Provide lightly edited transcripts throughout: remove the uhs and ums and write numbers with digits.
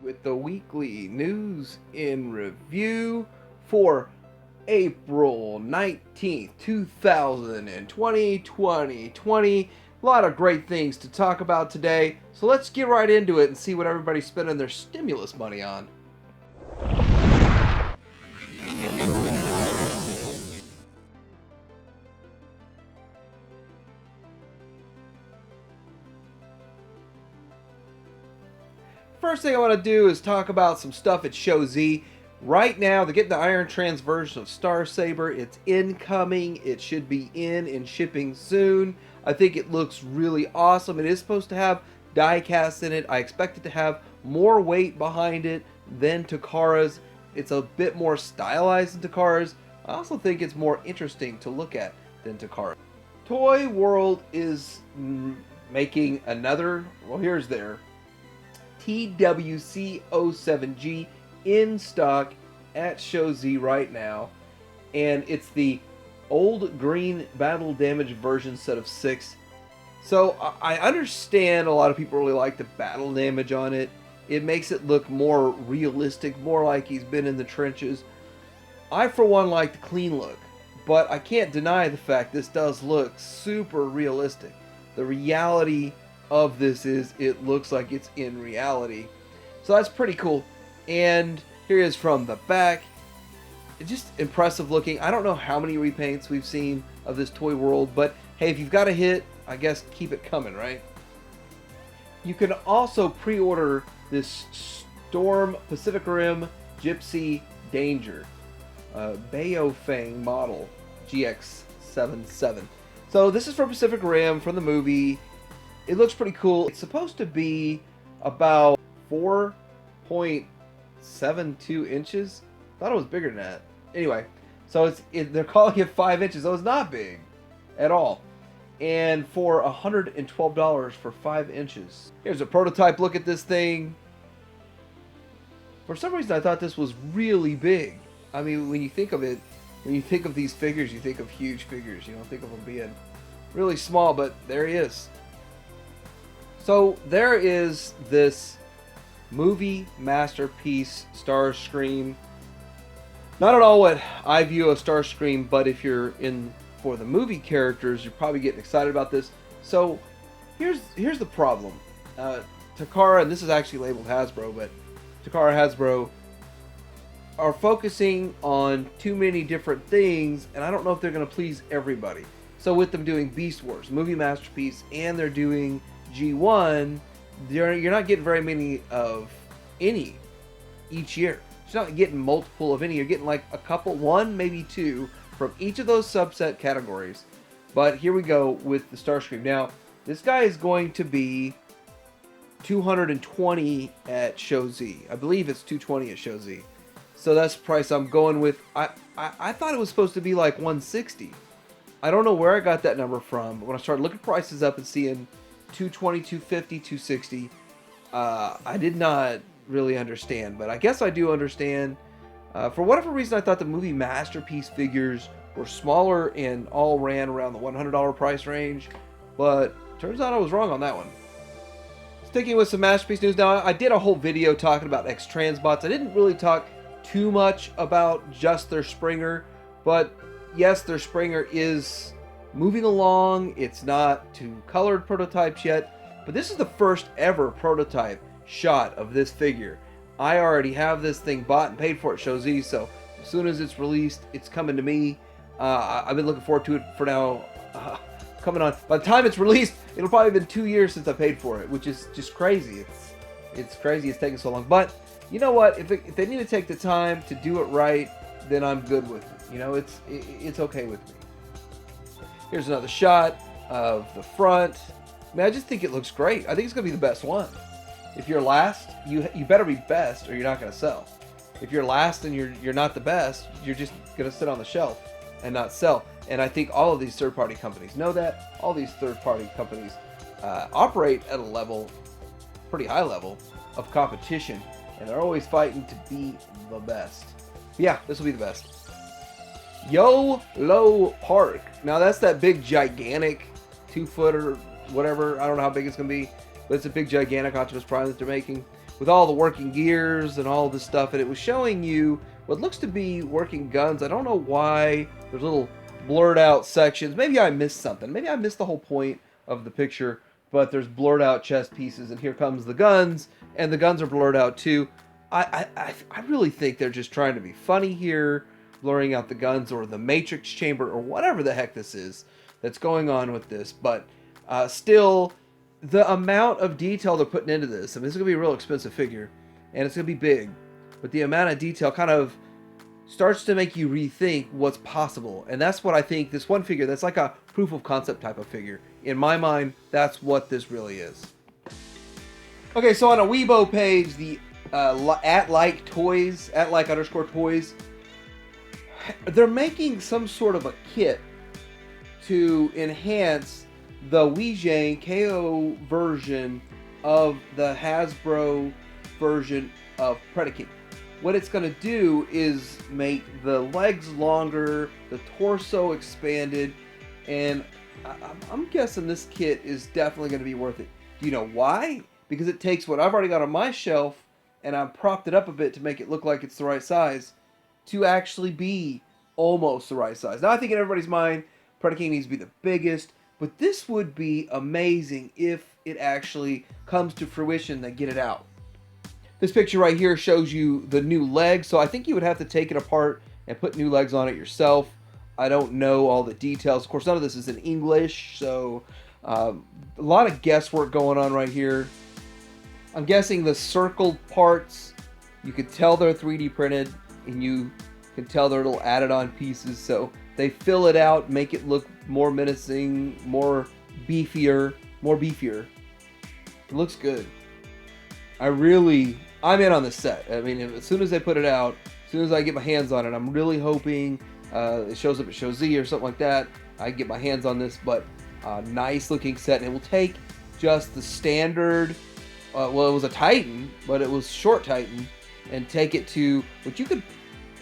with the weekly news in review for April 19th, 2020. A lot of great things to talk about today, so let's get right into it and see what everybody's spending their stimulus money on. First thing I want to do is talk about some stuff at Show Z. Right now, they're getting the Iron Trans version of Starsaber. It's incoming. It should be in and shipping soon. I think it looks really awesome. It is supposed to have die cast in it. I expect it to have more weight behind it than Takara's. It's a bit more stylized than Takara's. I also think it's more interesting to look at than Takara. Toy World is making another, well, here's their TWC07G in stock at Show Z right now, and it's the old green battle damage version set of 6. So I understand a lot of people really like the battle damage on it. It makes it look more realistic, more like he's been in the trenches. I for one like the clean look, but I can't deny the fact this does look super realistic. The reality of this is it looks like it's in reality, so that's pretty cool. And here is from the back. It's just impressive looking. I don't know how many repaints we've seen of this Toy World, but hey, if you've got a hit, I guess keep it coming, right? You can also pre-order this Storm Pacific Rim Gypsy Danger Baofeng model GX77. So this is from Pacific Rim, from the movie. It looks pretty cool. It's supposed to be about 4.72 inches. I thought it was bigger than that. Anyway, so they're calling it 5 inches. So it's not big at all. And for $112 for 5 inches. Here's a prototype look at this thing. For some reason, I thought this was really big. I mean, when you think of it, when you think of these figures, you think of huge figures. You don't think of them being really small, but there he is. So there is this movie masterpiece Starscream. Not at all what I view as Starscream, but if you're in for the movie characters, you're probably getting excited about this. So here's the problem. Takara, and this is actually labeled Hasbro, but Takara, Hasbro are focusing on too many different things, and I don't know if they're going to please everybody. So with them doing Beast Wars, movie masterpiece, and they're doing G1, you're not getting very many of any each year. You're not getting multiple of any. You're getting like a couple, one, maybe two, from each of those subset categories. But here we go with the Starscream. Now, this guy is going to be $220 at Show Z. I believe it's $220 at Show Z. So that's the price I'm going with. I thought it was supposed to be like $160. I don't know where I got that number from, but when I started looking prices up and seeing $220, $250, $260, I did not really understand, but I guess I do understand. For whatever reason, I thought the movie masterpiece figures were smaller and all ran around the $100 price range, but turns out I was wrong on that one. Sticking with some masterpiece news now, I did a whole video talking about X-Transbots. I didn't really talk too much about just their Springer, but yes, their Springer is moving along. It's not to colored prototypes yet, but this is the first ever prototype shot of this figure. I already have this thing bought and paid for at Show Z, so as soon as it's released, it's coming to me. I've been looking forward to it for now. Coming on. By the time it's released, it'll probably have been 2 years since I paid for it, which is just crazy. It's crazy it's taking so long. But you know what? If they need to take the time to do it right, then I'm good with it. You know, it's okay with me. Here's another shot of the front. I mean, I just think it looks great. I think it's going to be the best one. If you're last, you better be best or you're not going to sell. If you're last and you're not the best, you're just going to sit on the shelf and not sell. And I think all of these third-party companies know that. All these third-party companies operate at a level, pretty high level, of competition. And they're always fighting to be the best. Yeah, this will be the best. YOLO Park. Now that's that big gigantic 2-foot or whatever. I don't know how big it's going to be. But it's a big gigantic Optimus Prime that they're making. with all the working gears and all this stuff, and it was showing you what looks to be working guns. I don't know why there's little blurred out sections. Maybe I missed something. Maybe I missed the whole point of the picture, but there's blurred out chest pieces, and here comes the guns, and the guns are blurred out too. I really think they're just trying to be funny here, blurring out the guns or the matrix chamber or whatever the heck this is that's going on with this. But still, the amount of detail they're putting into this, I mean, this is going to be a real expensive figure, and it's going to be big, but the amount of detail kind of starts to make you rethink what's possible. And that's what I think this one figure, that's like a proof of concept type of figure. In my mind, that's what this really is. Okay, so on a Weibo page, the @like_toys, they're making some sort of a kit to enhance the Weijing KO version of the Hasbro version of Predator. What it's going to do is make the legs longer, the torso expanded, and I'm guessing this kit is definitely going to be worth it. Do you know why? Because it takes what I've already got on my shelf, and I've propped it up a bit to make it look like it's the right size, to actually be almost the right size. Now, I think in everybody's mind, Predator needs to be the biggest, but this would be amazing if it actually comes to fruition. They get it out. This picture right here shows you the new legs, so I think you would have to take it apart and put new legs on it yourself. I don't know all the details. Of course, none of this is in English, so a lot of guesswork going on right here. I'm guessing the circled parts, you could tell they're 3D printed, and you can tell they're little added on pieces, so they fill it out, make it look more menacing, more beefier. It looks good. I'm in on this set. I mean, as soon as they put it out, as soon as I get my hands on it, I'm really hoping it shows up at Show Z or something like that. I can get my hands on this, but nice looking set. And it will take just the standard, well, it was a Titan, but it was short Titan, and take it to what you could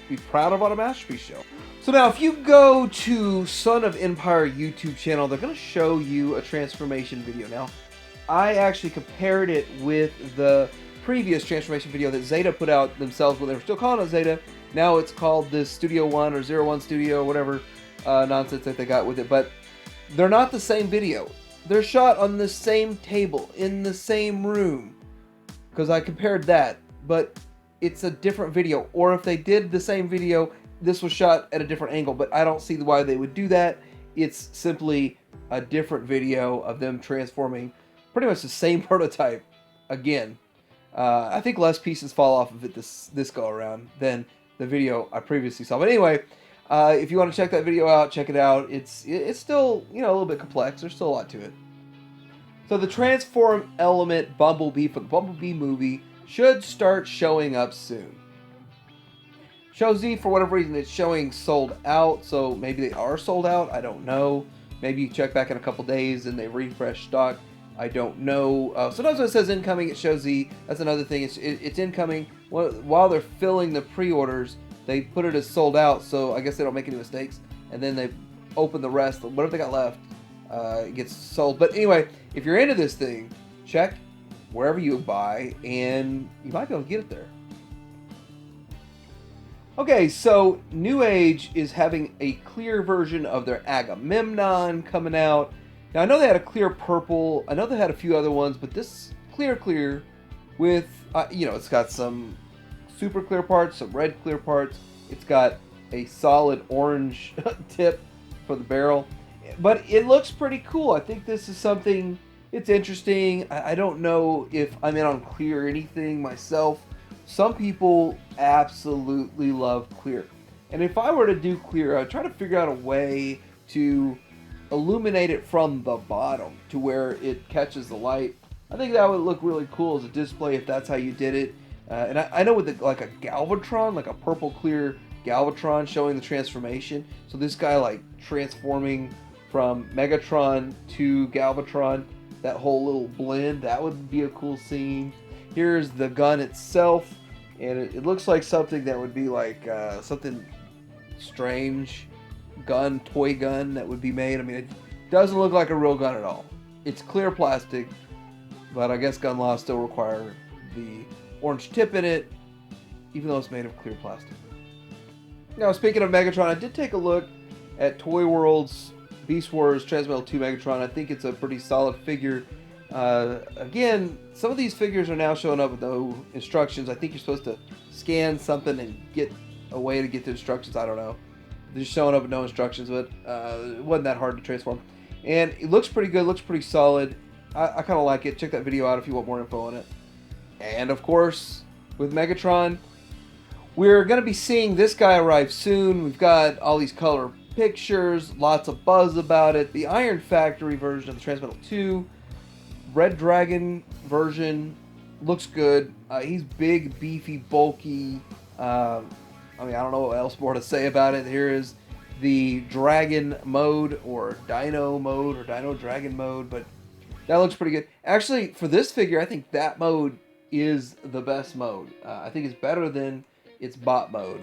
be proud of on a Masterpiece show. So now, if you go to Son of Empire YouTube channel, they're going to show you a transformation video. Now, I actually compared it with the previous transformation video that Zeta put out themselves when they were still calling it Zeta. Now it's called this Studio One or 01 Studio, whatever nonsense that they got with it. But they're not the same video. They're shot on the same table, in the same room. Because I compared that, but it's a different video. Or if they did the same video, this was shot at a different angle. But I don't see why they would do that. It's simply a different video of them transforming pretty much the same prototype again. I think less pieces fall off of it this go around than the video I previously saw. But anyway, if you want to check that video out, check it out. It's still, you know, a little bit complex. There's still a lot to it. So the Transform Element Bumblebee for the Bumblebee movie should start showing up soon. Show Z, for whatever reason, it's showing sold out, so maybe they are sold out. I don't know. Maybe you check back in a couple days and they refresh stock. I don't know. Sometimes when it says incoming, it shows Z. That's another thing. It's incoming. While they're filling the pre-orders, they put it as sold out, so I guess they don't make any mistakes. And then they open the rest. Whatever they got left, it gets sold. But anyway, if you're into this thing, check wherever you buy, and you might be able to get it there. Okay, so New Age is having a clear version of their Agamemnon coming out. Now, I know they had a clear purple. I know they had a few other ones, but this clear with, you know, it's got some super clear parts, some red clear parts. It's got a solid orange tip for the barrel. But it looks pretty cool. I think this is something, it's interesting. I don't know if I'm in on clear or anything myself. Some people absolutely love clear. And if I were to do clear, I'd try to figure out a way to illuminate it from the bottom to where it catches the light. I think that would look really cool as a display if that's how you did it. And I know with like a Galvatron, like a purple clear Galvatron showing the transformation. So this guy like transforming from Megatron to Galvatron, that whole little blend, that would be a cool scene. Here's the gun itself, and it looks like something that would be like something strange gun, toy gun that would be made. I mean, it doesn't look like a real gun at all. It's clear plastic, but I guess gun laws still require the orange tip in it, even though it's made of clear plastic. Now, speaking of Megatron, I did take a look at Toy World's Beast Wars Transmetal 2 Megatron. I think it's a pretty solid figure. Again, some of these figures are now showing up with no instructions. I think you're supposed to scan something and get a way to get the instructions. I don't know. They're just showing up with no instructions, but it wasn't that hard to transform. And it looks pretty good, looks pretty solid. I kind of like it. Check that video out if you want more info on it. And of course, with Megatron, we're going to be seeing this guy arrive soon. We've got all these color pictures, lots of buzz about it. The Iron Factory version of the Transmetal 2, Red Dragon version, looks good. He's big, beefy, bulky. I don't know what else more to say about it. Here is the Dragon mode, or Dino mode, or Dino Dragon mode, but that looks pretty good. Actually, for this figure, I think that mode is the best mode. I think it's better than its bot mode.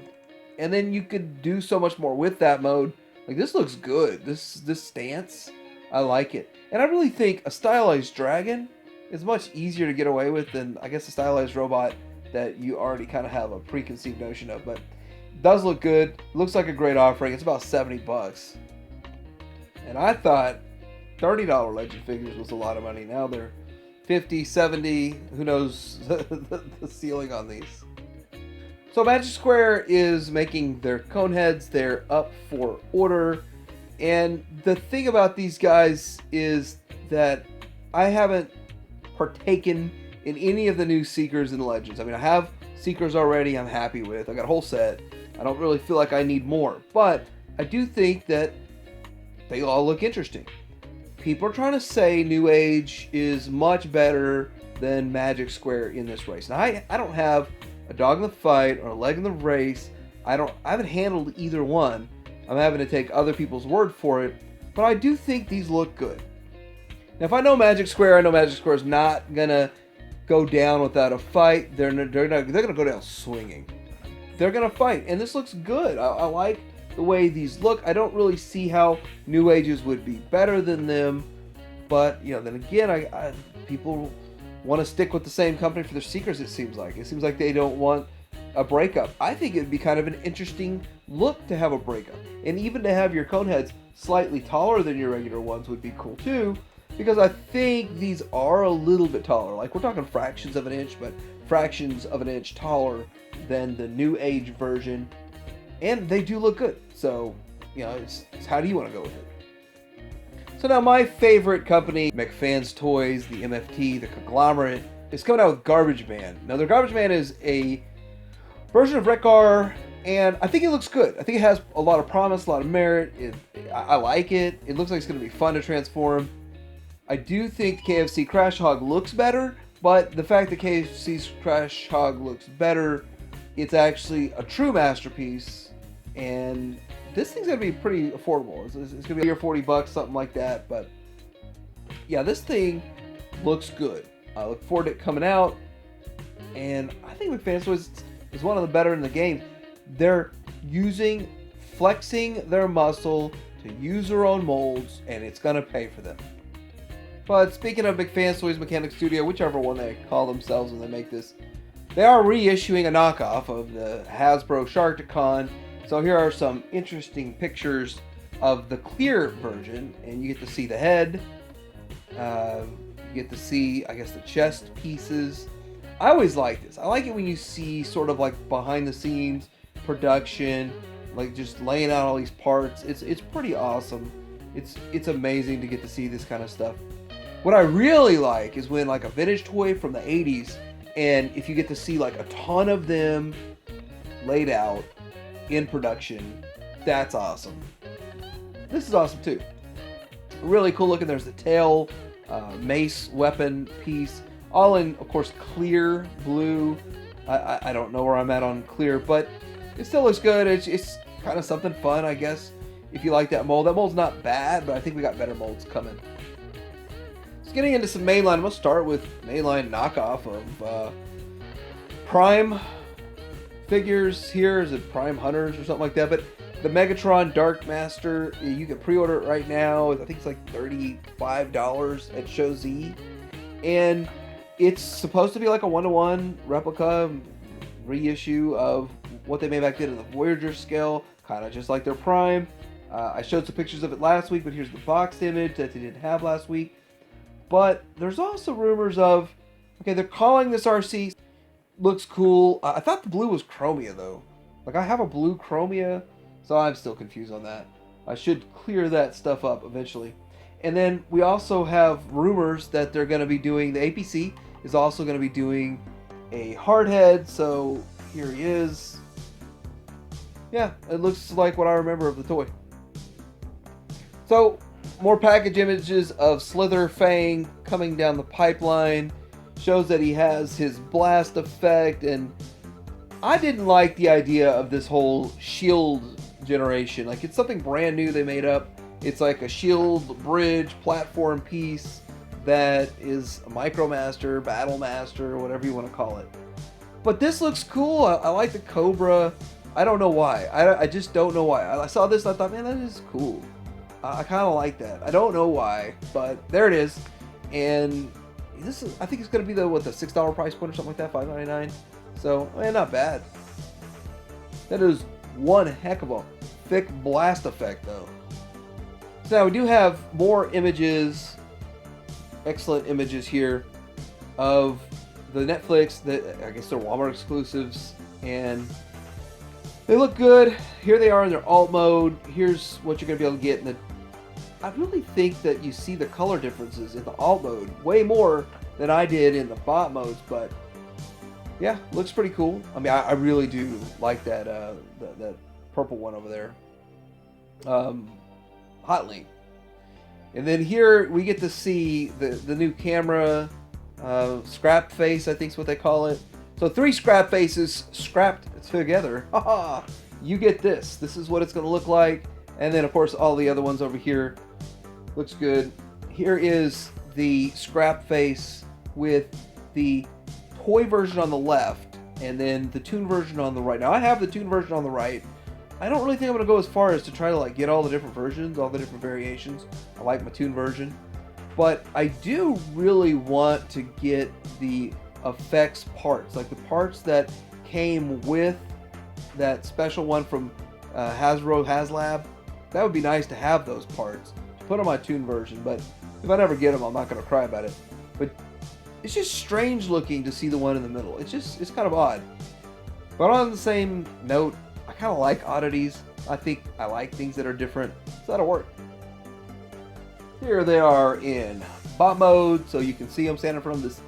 And then you could do so much more with that mode. Like, this looks good. This stance, I like it. And I really think a stylized dragon is much easier to get away with than, I guess, a stylized robot that you already kind of have a preconceived notion of. But it does look good. It looks like a great offering. It's about 70 bucks. And I thought $30 Legend figures was a lot of money. Now they're 50, 70. Who knows the ceiling on these. So Magic Square is making their cone heads. They're up for order. And the thing about these guys is that I haven't partaken in any of the new Seekers and Legends. I mean, I have Seekers already I'm happy with. I got a whole set. I don't really feel like I need more. But I do think that they all look interesting. People are trying to say New Age is much better than Magic Square in this race. Now, I don't have a dog in the fight or a leg in the race. I haven't handled either one. I'm having to take other people's word for it, but I do think these look good. Now, if I know Magic Square, I know Magic Square is not gonna go down without a fight. They're gonna go down swinging. They're gonna fight, and this looks good. I like the way these look. I don't really see how New Ages would be better than them, but then again, people want to stick with the same company for their Seekers. It seems like they don't want a breakup. I think it'd be kind of an interesting look to have a breakup, and even to have your cone heads slightly taller than your regular ones would be cool too, because I think these are a little bit taller. Like, we're talking fractions of an inch, but fractions of an inch taller than the New Age version, and they do look good. So it's how do you want to go with it? So now, my favorite company, McFan's Toys, the MFT, the conglomerate, is coming out with Garbage Man. Now, their Garbage Man is a version of Wreck-Gar, and I think it looks good. I think it has a lot of promise, a lot of merit. I like it. It looks like it's going to be fun to transform. I do think KFC Crash Hog looks better, but the fact that KFC's Crash Hog looks better, it's actually a true masterpiece, and this thing's going to be pretty affordable. It's going to be $30 or $40, something like that. But yeah, this thing looks good. I look forward to it coming out. And I think McFan's Toys is one of the better in the game. They're flexing their muscle to use their own molds, and it's going to pay for them. But speaking of McFan's Toys Mechanic Studio, whichever one they call themselves when they make this, they are reissuing a knockoff of the Hasbro Sharkticon. So here are some interesting pictures of the clear version, and you get to see the head. You get to see, I guess, the chest pieces. I always like this. I like it when you see sort of like behind the scenes production, like just laying out all these parts. It's pretty awesome. It's amazing to get to see this kind of stuff. What I really like is when, like, a vintage toy from the 80s, and if you get to see like a ton of them laid out in production, that's awesome. This is awesome too. Really cool looking. There's the tail mace weapon piece, all in, of course, clear blue. I don't know where I'm at on clear, but it still looks good. It's kind of something fun, I guess, if you like that mold. That mold's not bad, but I think we got better molds coming. So getting into some mainline, I'm going to start with mainline knockoff of Prime figures here. Is it Prime Hunters or something like that? But the Megatron Dark Master, you can pre-order it right now. I think it's like $35 at Show Z. And It's supposed to be like a 1-to-1 replica reissue of what they made back then in the Voyager scale, kind of just like their Prime. I showed some pictures of it last week, but here's the boxed image that they didn't have last week. But there's also rumors of, okay, they're calling this RC. Looks cool. I thought the blue was Chromia, though. Like, I have a blue Chromia, so I'm still confused on that. I should clear that stuff up eventually. And then we also have rumors that they're going to be doing, the APC is also going to be doing a hardhead, so here he is. Yeah, it looks like what I remember of the toy. So, more package images of Slither Fang coming down the pipeline. Shows that he has his blast effect, and I didn't like the idea of this whole shield generation. Like, it's something brand new they made up. It's like a shield bridge platform piece that is a Micromaster, Battlemaster, whatever you want to call it. But this looks cool. I like the Cobra. I don't know why. I just don't know why. I saw this and I thought, man, that is cool. I kind of like that. I don't know why, but there it is. And this is, I think it's going to be the $6 price point or something like that, $5.99. So, man, not bad. That is one heck of a thick blast effect, though. So now we do have more images, excellent images here of the Netflix, I guess they're Walmart exclusives, and they look good. Here they are in their alt mode. Here's what you're going to be able to get in the... I really think that you see the color differences in the alt mode way more than I did in the bot modes, but yeah, looks pretty cool. I mean, I really do like that that purple one over there. Hot Link. And then here we get to see the new camera, scrap face, I think is what they call it. So 3 scrap faces scrapped together. Haha! You get this. This is what it's going to look like. And then, of course, all the other ones over here. Looks good. Here is the scrap face with the toy version on the left, and then the toon version on the right. Now, I have the toon version on the right. I don't really think I'm going to go as far as to try to like get all the different versions, all the different variations. I like my toon version. But I do really want to get the effects parts, like the parts that came with that special one from Hasbro HasLab. That would be nice to have those parts to put on my toon version, but if I never get them, I'm not going to cry about it. But it's just strange looking to see the one in the middle. It's kind of odd. But on the same note, I kind of like oddities. I think I like things that are different, so that'll work. Here they are in bot mode, so you can see them standing in front of this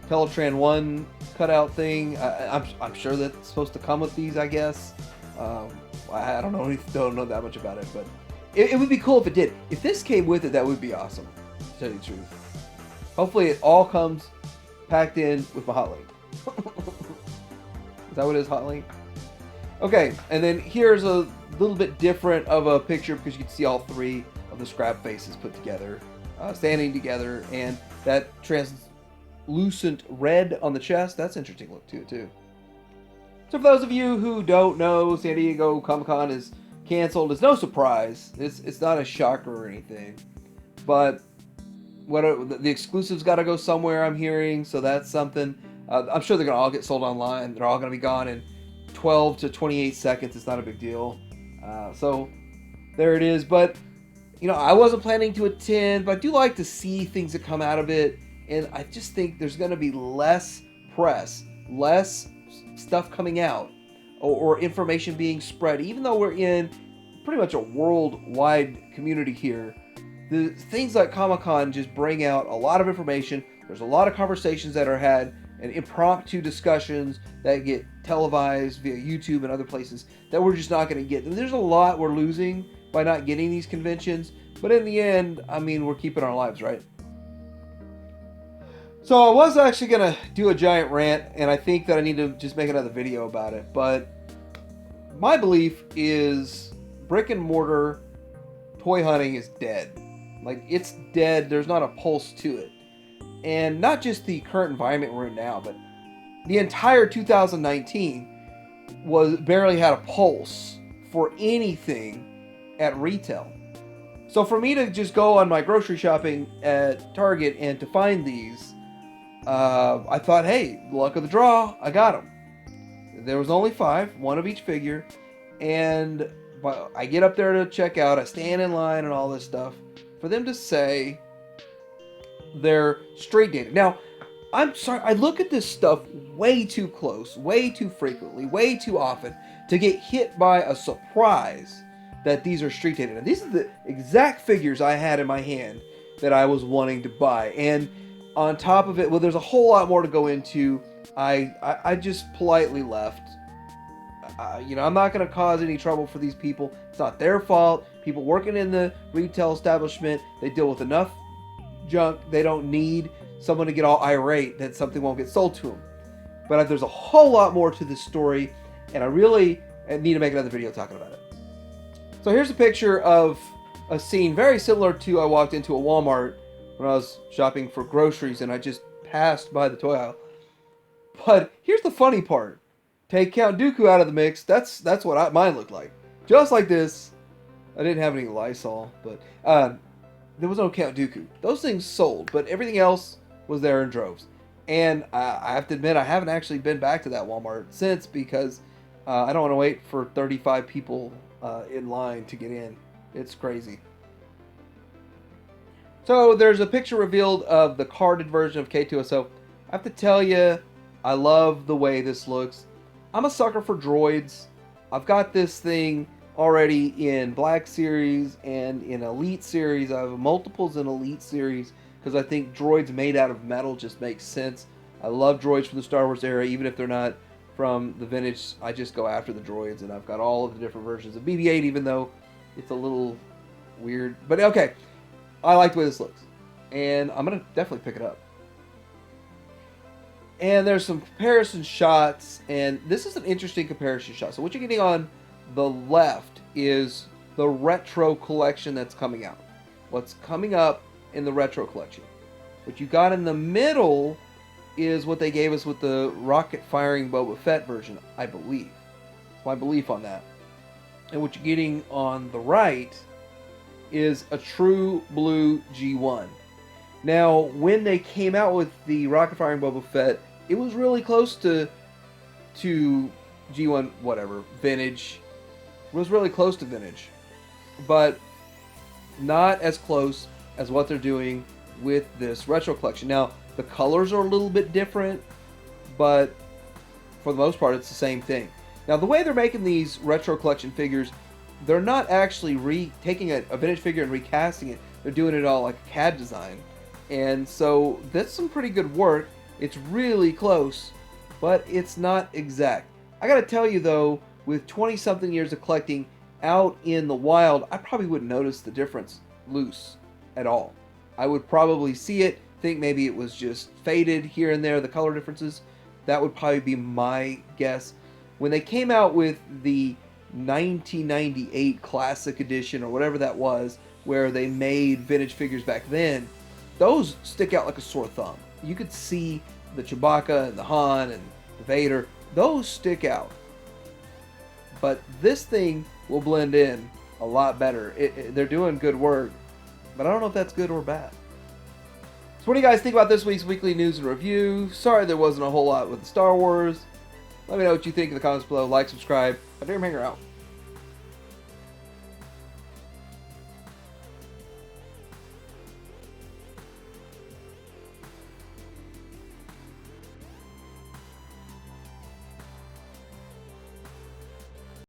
Teletran 1 cutout thing. I'm sure that's supposed to come with these, I guess. I don't know that much about it, but it would be cool if it did. If this came with it, that would be awesome, to tell you the truth. Hopefully it all comes packed in with my Hot Link. Is that what it is, Hot Link? Okay, and then here's a little bit different of a picture because you can see all 3 of the scrap faces put together, standing together, and that translucent red on the chest, that's interesting look to it too. So for those of you who don't know, San Diego Comic-Con is canceled. It's no surprise. It's not a shocker or anything. But the exclusives got to go somewhere, I'm hearing, so that's something. I'm sure they're going to all get sold online. They're all going to be gone in 12 to 28 seconds. It's not a big deal. So there it is. But, you know, I wasn't planning to attend, but I do like to see things that come out of it. And I just think there's going to be less press, less stuff coming out, or information being spread. Even though we're in pretty much a worldwide community here, the things like Comic-Con just bring out a lot of information. There's a lot of conversations that are had and impromptu discussions that get televised via YouTube and other places that we're just not going to get. And there's a lot we're losing by not getting these conventions. But in the end, I mean, we're keeping our lives, right? So I was actually going to do a giant rant, and I think that I need to just make another video about it. But my belief is brick and mortar toy hunting is dead. Like, it's dead. There's not a pulse to it. And not just the current environment we're in now, but the entire 2019 barely had a pulse for anything at retail. So for me to just go on my grocery shopping at Target and to find these, I thought, hey, luck of the draw, I got them. There was only 5, one of each figure, and I get up there to check out. I stand in line and all this stuff for them to say they're straight dated. Now, I'm sorry, I look at this stuff way too close, way too frequently, way too often to get hit by a surprise that these are street dated. And these are the exact figures I had in my hand that I was wanting to buy. And on top of it, well, there's a whole lot more to go into. I just politely left. I'm not going to cause any trouble for these people. It's not their fault. People working in the retail establishment, they deal with enough junk. They don't need someone to get all irate that something won't get sold to them. But there's a whole lot more to this story, and I really need to make another video talking about it. So here's a picture of a scene very similar to I walked into a Walmart when I was shopping for groceries, and I just passed by the toy aisle. But here's the funny part. Take Count Dooku out of the mix. That's what mine looked like. Just like this. I didn't have any Lysol, but there was no Count Dooku. Those things sold, but everything else was there in droves. And I have to admit, I haven't actually been back to that Walmart since because I don't want to wait for 35 people in line to get in. It's crazy. So there's a picture revealed of the carded version of K2SO. I have to tell you, I love the way this looks. I'm a sucker for droids. I've got this thing already in Black Series and in Elite Series. I have multiples in Elite Series because I think droids made out of metal just makes sense. I love droids from the Star Wars era, even if they're not from the vintage. I just go after the droids, and I've got all of the different versions of BB-8, even though it's a little weird. But okay, I like the way this looks, and I'm going to definitely pick it up. And there's some comparison shots, and this is an interesting comparison shot. So what you're getting on the left is the retro collection that's coming out. What's coming up in the retro collection. What you got in the middle is what they gave us with the rocket-firing Boba Fett version, I believe. It's my belief on that. And what you're getting on the right is a true blue G1. Now, when they came out with the rocket-firing Boba Fett, it was really close to G1, whatever, vintage. It was really close to vintage. But not as close as what they're doing with this retro collection. Now, the colors are a little bit different, but for the most part, it's the same thing. Now, the way they're making these retro collection figures, they're not actually taking a vintage figure and recasting it. They're doing it all like a CAD design. And so that's some pretty good work. It's really close, but it's not exact. I gotta tell you though, with 20-something years of collecting out in the wild, I probably wouldn't notice the difference loose at all. I would probably see it, think maybe it was just faded here and there, the color differences. That would probably be my guess. When they came out with the 1998 Classic Edition or whatever that was, where they made vintage figures back then, those stick out like a sore thumb. You could see the Chewbacca and the Han and the Vader. Those stick out. But this thing will blend in a lot better. They're doing good work. But I don't know if that's good or bad. So what do you guys think about this week's weekly news and review? Sorry there wasn't a whole lot with Star Wars. Let me know what you think in the comments below. Like, subscribe. I'm Hanger out.